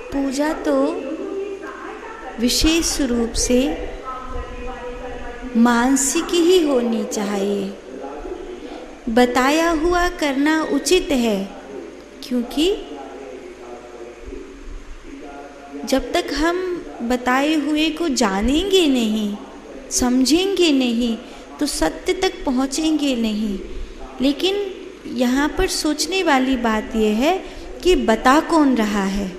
पूजा तो विशेष रूप से मानसिक ही होनी चाहिए। बताया हुआ करना उचित है, क्योंकि जब तक हम बताए हुए को जानेंगे नहीं, समझेंगे नहीं, तो सत्य तक पहुँचेंगे नहीं। लेकिन यहाँ पर सोचने वाली बात यह है कि बता कौन रहा है।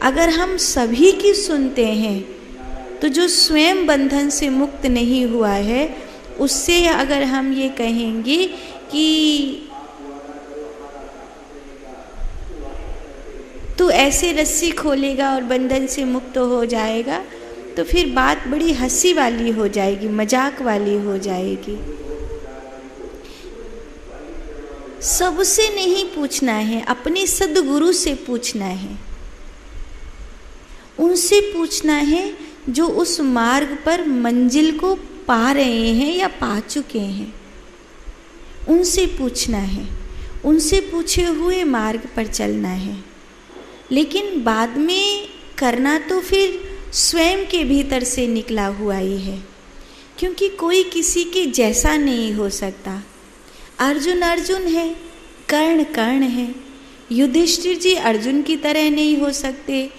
अगर हम सभी की सुनते हैं तो जो स्वयं बंधन से मुक्त नहीं हुआ है, उससे अगर हम ये कहेंगे कि तू ऐसे रस्सी खोलेगा और बंधन से मुक्त हो जाएगा, तो फिर बात बड़ी हंसी वाली हो जाएगी, मजाक वाली हो जाएगी। सबसे नहीं पूछना है, अपने सद्गुरु से पूछना है। उनसे पूछना है जो उस मार्ग पर मंजिल को पा रहे हैं या पा चुके हैं। उनसे पूछना है, उनसे पूछे हुए मार्ग पर चलना है। लेकिन बाद में करना तो फिर स्वयं के भीतर से निकला हुआ ही है, क्योंकि कोई किसी के जैसा नहीं हो सकता। अर्जुन अर्जुन है, कर्ण कर्ण है। युधिष्ठिर जी अर्जुन की तरह नहीं हो सकते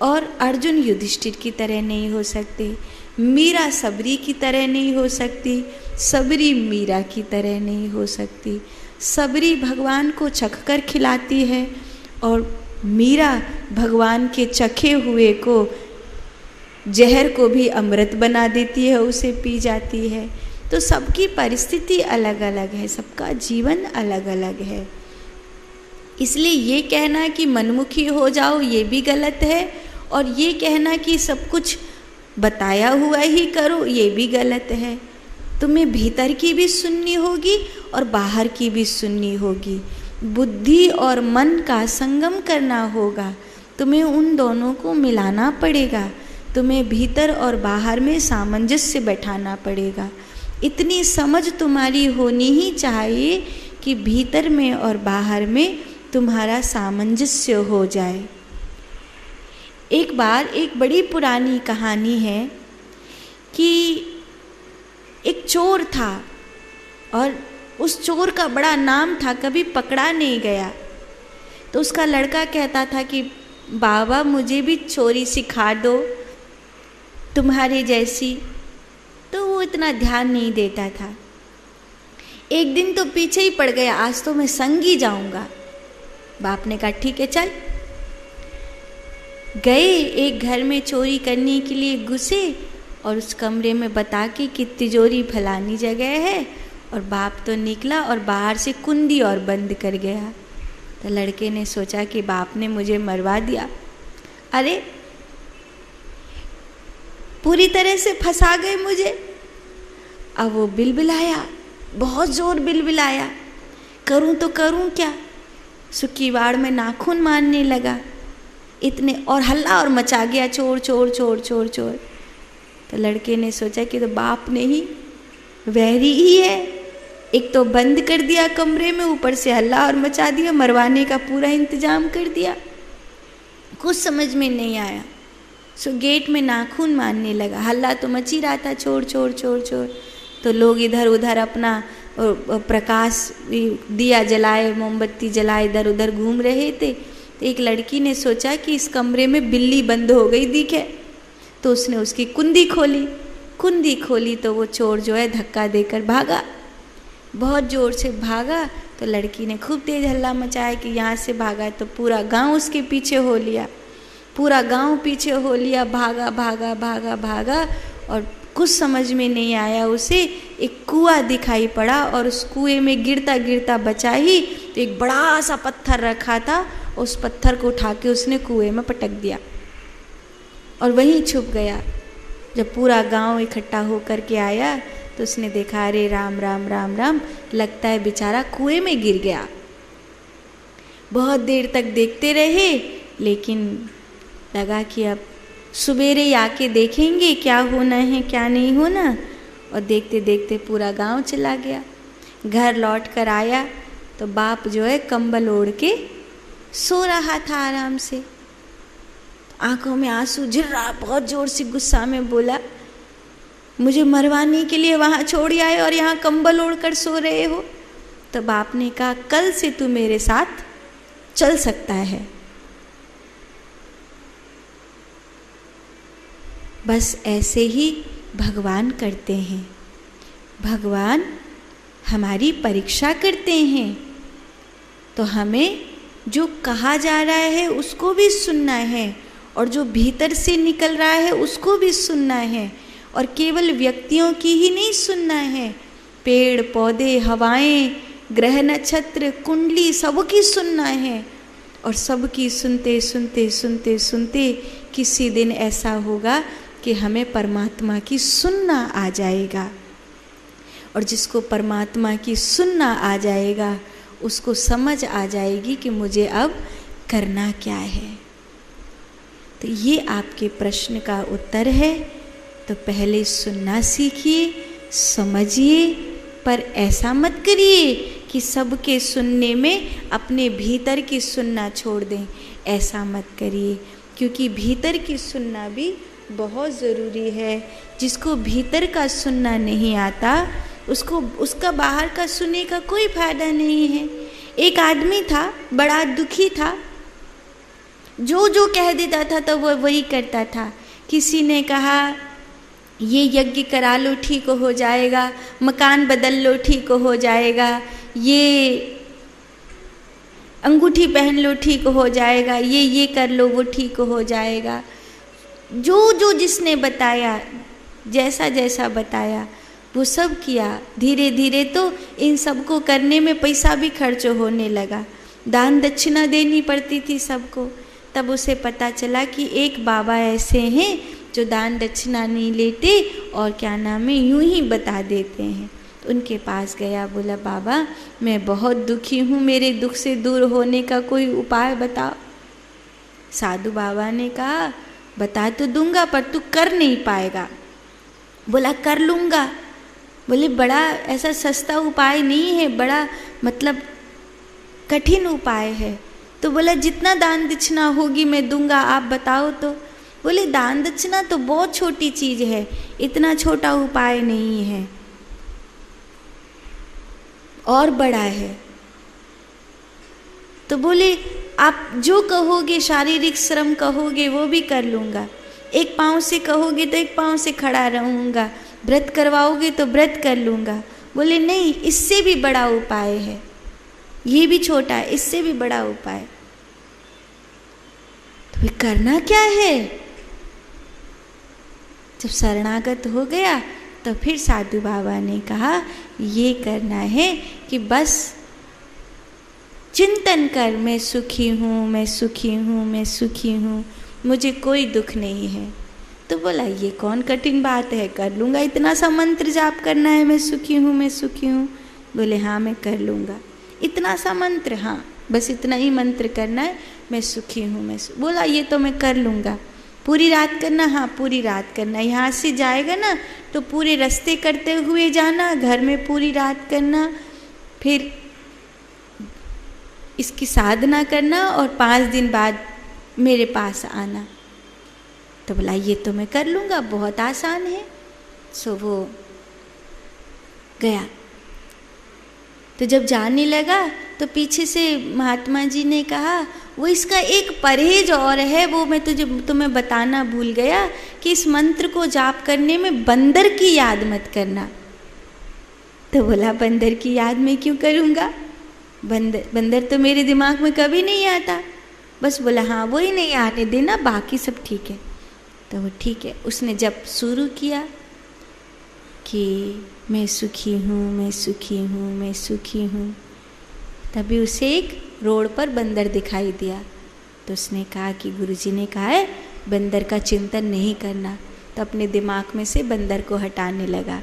और अर्जुन युधिष्ठिर की तरह नहीं हो सकते। मीरा सबरी की तरह नहीं हो सकती, सबरी मीरा की तरह नहीं हो सकती। सबरी भगवान को चख कर खिलाती है और मीरा भगवान के चखे हुए को, जहर को भी अमृत बना देती है, उसे पी जाती है। तो सबकी परिस्थिति अलग अलग है, सबका जीवन अलग अलग है। इसलिए ये कहना कि मनमुखी हो जाओ ये भी गलत है, और ये कहना कि सब कुछ बताया हुआ ही करो ये भी गलत है। तुम्हें भीतर की भी सुननी होगी और बाहर की भी सुननी होगी। बुद्धि और मन का संगम करना होगा, तुम्हें उन दोनों को मिलाना पड़ेगा। तुम्हें भीतर और बाहर में सामंजस्य बैठाना पड़ेगा। इतनी समझ तुम्हारी होनी ही चाहिए कि भीतर में और बाहर में तुम्हारा सामंजस्य हो जाए। एक बार एक बड़ी पुरानी कहानी है कि एक चोर था और उस चोर का बड़ा नाम था, कभी पकड़ा नहीं गया। तो उसका लड़का कहता था कि बाबा मुझे भी चोरी सिखा दो तुम्हारे जैसी। तो वो इतना ध्यान नहीं देता था। एक दिन तो पीछे ही पड़ गया, आज तो मैं संगी जाऊंगा। बाप ने कहा ठीक है चल। गए, एक घर में चोरी करने के लिए घुसे और उस कमरे में बता के कि तिजोरी फलानी जगह है, और बाप तो निकला और बाहर से कुंडी और बंद कर गया। तो लड़के ने सोचा कि बाप ने मुझे मरवा दिया। अरे पूरी तरह से फंसा गए मुझे। अब वो बिलबिलाया, बहुत जोर बिलबिलाया, करूं तो करूं क्या। सुकीवाड़ में नाखून मारने लगा, इतने और हल्ला और मचा गया, चोर चोर चोर चोर चोर। तो लड़के ने सोचा कि तो बाप ने ही, वैरी ही है, एक तो बंद कर दिया कमरे में, ऊपर से हल्ला और मचा दिया, मरवाने का पूरा इंतजाम कर दिया। कुछ समझ में नहीं आया। सो गेट में नाखून मारने लगा, हल्ला तो मची रहा था, चोर चोर चोर चोर। तो लोग इधर उधर अपना प्रकाश दिया जलाए, मोमबत्ती जलाए, इधर उधर घूम रहे थे। तो एक लड़की ने सोचा कि इस कमरे में बिल्ली बंद हो गई दिखे, तो उसने उसकी कुंडी खोली। कुंडी खोली तो वो चोर जो है धक्का देकर भागा, बहुत ज़ोर से भागा। तो लड़की ने खूब तेज हल्ला मचाया कि यहाँ से भागा, तो पूरा गांव उसके पीछे हो लिया, पूरा गांव पीछे हो लिया। भागा भागा भागा भागा और कुछ समझ में नहीं आया उसे। एक कुआं दिखाई पड़ा और उस कुएं में गिरता गिरता बचा ही तो एक बड़ा सा पत्थर रखा था, उस पत्थर को उठा के उसने कुएं में पटक दिया और वहीं छुप गया। जब पूरा गांव इकट्ठा होकर के आया तो उसने देखा, अरे राम राम राम राम, लगता है बेचारा कुएं में गिर गया। बहुत देर तक देखते रहे, लेकिन लगा कि अब सवेरे आके देखेंगे क्या होना है क्या नहीं होना। और देखते देखते पूरा गांव चला गया। घर लौट कर आया तो बाप जो है कंबल ओढ़ के सो रहा था आराम से। आंखों में आंसू झिर रहा, बहुत जोर से गुस्सा में बोला, मुझे मरवाने के लिए वहाँ छोड़ आए और यहाँ कंबल ओढ़कर सो रहे हो। तो बाप ने कहा, कल से तू मेरे साथ चल सकता है। बस ऐसे ही भगवान करते हैं। भगवान हमारी परीक्षा करते हैं, तो हमें जो कहा जा रहा है उसको भी सुनना है, और जो भीतर से निकल रहा है उसको भी सुनना है। और केवल व्यक्तियों की ही नहीं सुनना है, पेड़ पौधे, हवाएं, ग्रह नक्षत्र, कुंडली, सबकी सुनना है। और सबकी सुनते सुनते सुनते सुनते किसी दिन ऐसा होगा कि हमें परमात्मा की सुनना आ जाएगा। और जिसको परमात्मा की सुनना आ जाएगा उसको समझ आ जाएगी कि मुझे अब करना क्या है। तो ये आपके प्रश्न का उत्तर है। तो पहले सुनना सीखिए, समझिए, पर ऐसा मत करिए कि सबके सुनने में अपने भीतर की सुनना छोड़ दें। ऐसा मत करिए, क्योंकि भीतर की सुनना भी बहुत ज़रूरी है। जिसको भीतर का सुनना नहीं आता उसको उसका बाहर का सुनने का कोई फायदा नहीं है। एक आदमी था, बड़ा दुखी था, जो जो कह देता था तो वो वही करता था। किसी ने कहा ये यज्ञ करा लो ठीक हो जाएगा, मकान बदल लो ठीक हो जाएगा, ये अंगूठी पहन लो ठीक हो जाएगा, ये कर लो वो ठीक हो जाएगा। जो जो जिसने बताया, जैसा जैसा बताया वो सब किया। धीरे धीरे तो इन सबको करने में पैसा भी खर्च होने लगा, दान दक्षिणा देनी पड़ती थी सबको। तब उसे पता चला कि एक बाबा ऐसे हैं जो दान दक्षिणा नहीं लेते और क्या नाम है यूं ही बता देते हैं। तो उनके पास गया, बोला बाबा मैं बहुत दुखी हूँ, मेरे दुख से दूर होने का कोई उपाय बताओ। साधु बाबा ने कहा बता तो दूंगा पर तू कर नहीं पाएगा। बोला कर लूँगा। बोले बड़ा ऐसा सस्ता उपाय नहीं है, बड़ा मतलब कठिन उपाय है। तो बोला जितना दान दक्षिणा होगी मैं दूंगा, आप बताओ तो। बोले दान दक्षिणा तो बहुत छोटी चीज़ है, इतना छोटा उपाय नहीं है, और बड़ा है। तो बोले आप जो कहोगे, शारीरिक श्रम कहोगे वो भी कर लूँगा, एक पाँव से कहोगे तो एक पाँव से खड़ा रहूँगा, व्रत करवाओगे तो व्रत कर लूँगा। बोले नहीं, इससे भी बड़ा उपाय है, ये भी छोटा है, इससे भी बड़ा उपाय। तो करना क्या है? जब शरणागत हो गया तो फिर साधु बाबा ने कहा ये करना है कि बस चिंतन कर, मैं सुखी हूँ, मैं सुखी हूँ, मैं सुखी हूँ, मुझे कोई दुख नहीं है। तो बोला ये कौन कठिन बात है, कर लूँगा, इतना सा मंत्र जाप करना है, मैं सुखी हूँ, मैं सुखी हूँ। बोले हाँ मैं कर लूँगा, इतना सा मंत्र, हाँ बस इतना ही मंत्र करना है, मैं सुखी हूँ, मैं बोला ये तो मैं कर लूँगा। पूरी रात करना, हाँ पूरी रात करना, यहाँ से जाएगा ना तो पूरे रास्ते करते हुए जाना, घर में पूरी रात करना, फिर इसकी साधना करना और 5 दिन बाद मेरे पास आना। तो बोला ये तो मैं कर लूँगा, बहुत आसान है। सो वो गया। तो जब जाने लगा तो पीछे से महात्मा जी ने कहा वो इसका एक परहेज और है, वो मैं तुम्हें बताना भूल गया कि इस मंत्र को जाप करने में बंदर की याद मत करना। तो बोला बंदर की याद मैं क्यों करूँगा, बंदर तो मेरे दिमाग में कभी नहीं आता। बस बोला हाँ वो ही नहीं आने देना, बाकी सब ठीक है। तो वो ठीक है। उसने जब शुरू किया कि मैं सुखी हूँ, मैं सुखी हूँ, मैं सुखी हूँ, तभी उसे एक रोड पर बंदर दिखाई दिया। तो उसने कहा कि गुरुजी ने कहा है बंदर का चिंतन नहीं करना। तो अपने दिमाग में से बंदर को हटाने लगा,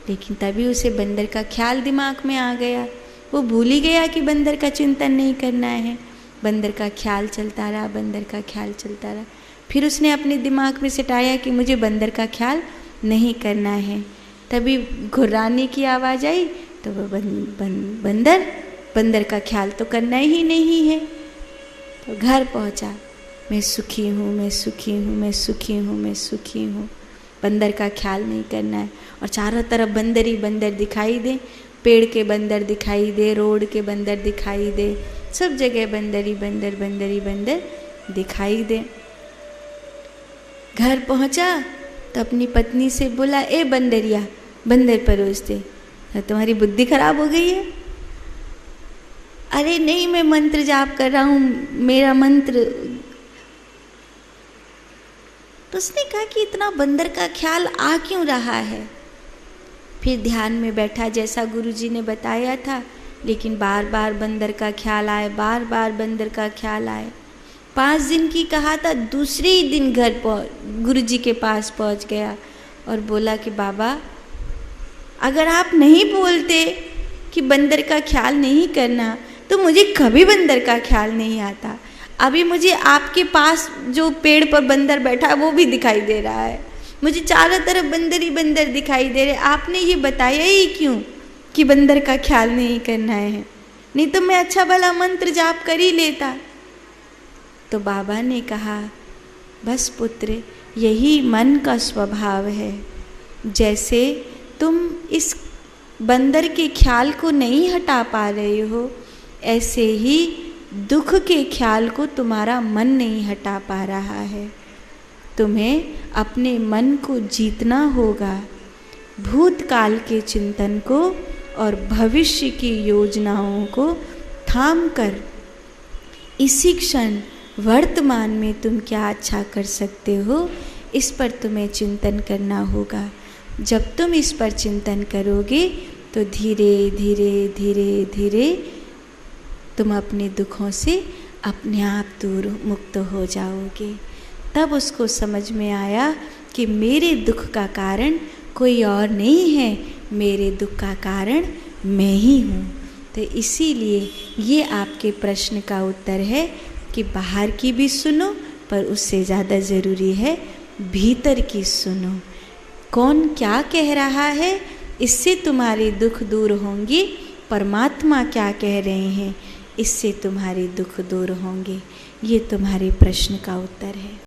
लेकिन तभी उसे बंदर का ख्याल दिमाग में आ गया। वो भूल ही गया कि बंदर का चिंतन नहीं करना है। बंदर का ख्याल चलता रहा, बंदर का ख्याल चलता रहा। फिर उसने अपने दिमाग में सटाया कि मुझे बंदर का ख्याल नहीं करना है। तभी घुर्राने की आवाज़ आई, तो वो बंदर का ख्याल तो करना ही नहीं है। तो घर पहुंचा। मैं सुखी हूँ, मैं सुखी हूँ, मैं सुखी हूँ, मैं सुखी हूँ। बंदर का ख्याल नहीं करना है। और चारों तरफ बंदर ही बंदर दिखाई दे, पेड़ के बंदर दिखाई दे, रोड के बंदर दिखाई दे, सब जगह बंदर ही बंदर, बंदर ही बंदर दिखाई दे। घर पहुंचा तो अपनी पत्नी से बोला, ए बंदरिया, बंदर परोस दे। तुम्हारी बुद्धि खराब हो गई है? अरे नहीं, मैं मंत्र जाप कर रहा हूँ, मेरा मंत्र। तो उसने कहा कि इतना बंदर का ख्याल आ क्यों रहा है? फिर ध्यान में बैठा जैसा गुरुजी ने बताया था, लेकिन बार बार बंदर का ख्याल आए, बार बार बंदर का ख्याल आए। 5 दिन की कहा था, दूसरे ही दिन घर गुरुजी के पास पहुंच गया और बोला कि बाबा, अगर आप नहीं बोलते कि बंदर का ख्याल नहीं करना तो मुझे कभी बंदर का ख्याल नहीं आता। अभी मुझे आपके पास जो पेड़ पर बंदर बैठा है वो भी दिखाई दे रहा है, मुझे चारों तरफ बंदर ही बंदर दिखाई दे रहे। आपने ये बताया ही क्यों कि बंदर का ख्याल नहीं करना है? नहीं तो मैं अच्छा भला मंत्र जाप कर ही लेता। तो बाबा ने कहा, बस पुत्र, यही मन का स्वभाव है। जैसे तुम इस बंदर के ख्याल को नहीं हटा पा रहे हो, ऐसे ही दुख के ख्याल को तुम्हारा मन नहीं हटा पा रहा है। तुम्हें अपने मन को जीतना होगा। भूतकाल के चिंतन को और भविष्य की योजनाओं को थाम कर इसी क्षण वर्तमान में तुम क्या अच्छा कर सकते हो, इस पर तुम्हें चिंतन करना होगा। जब तुम इस पर चिंतन करोगे तो धीरे धीरे धीरे धीरे तुम अपने दुखों से अपने आप दूर मुक्त हो जाओगे। तब उसको समझ में आया कि मेरे दुख का कारण कोई और नहीं है, मेरे दुख का कारण मैं ही हूँ। तो इसीलिए ये आपके प्रश्न का उत्तर है कि बाहर की भी सुनो, पर उससे ज़्यादा ज़रूरी है भीतर की सुनो। कौन क्या कह रहा है, इससे तुम्हारे दुख दूर होंगे। परमात्मा क्या कह रहे हैं, इससे तुम्हारे दुख दूर होंगे। ये तुम्हारे प्रश्न का उत्तर है।